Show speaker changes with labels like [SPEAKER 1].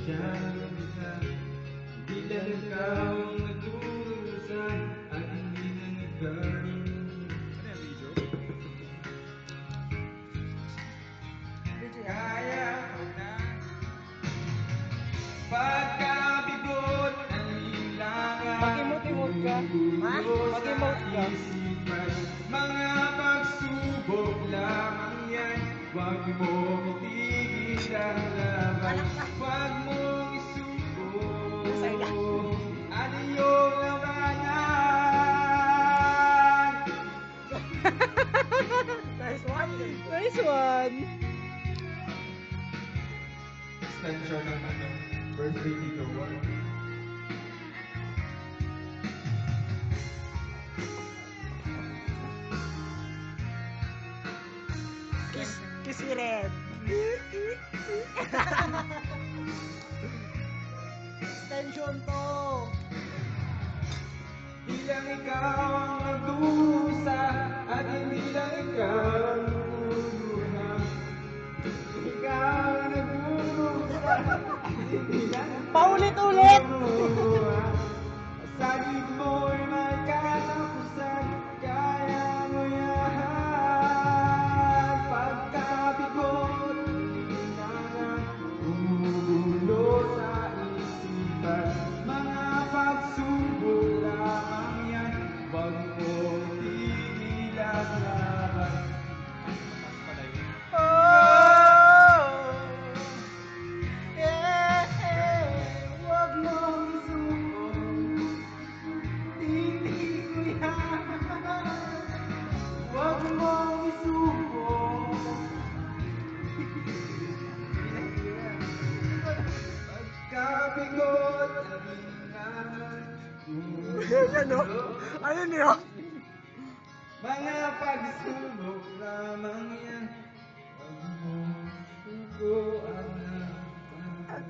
[SPEAKER 1] siyang lumita. Bilang ikaw ang nagdurusan at hindi na nagkaroon. Kaya ko na pagkabigot ang ilangan.
[SPEAKER 2] Mag-emote ka. Mag-emote ka.
[SPEAKER 1] Mga pagsubok lamang yan. Huwag mong itigil ang laban. Huwag mong isuko ang iyong labanan.
[SPEAKER 2] Nice one. Nice one.
[SPEAKER 1] Extension ng birthday dito.
[SPEAKER 2] Kiss me red. Extension to.
[SPEAKER 1] Bilang ikaw ang nagdusa at hindi lang ikaw ang luluha. Ikaw ang nagdusa at hindi lang
[SPEAKER 2] Paulit-ulit.
[SPEAKER 1] luluha. Sa gid mo'y may katapusan, kaya mo yan. Pagkabigot, ilangan, gumugulo sa isipan. Mga pagsubok lamang yan, wag mo itigil ang laban. Oh, yeah, wag mong isuko, titig ko yan. Wag mong isuko. Pagkabigot ang ilangan,
[SPEAKER 2] Ayun o. Ayun yun.
[SPEAKER 1] mga pagsubok lamang yan. Huwag mong suko ang laban.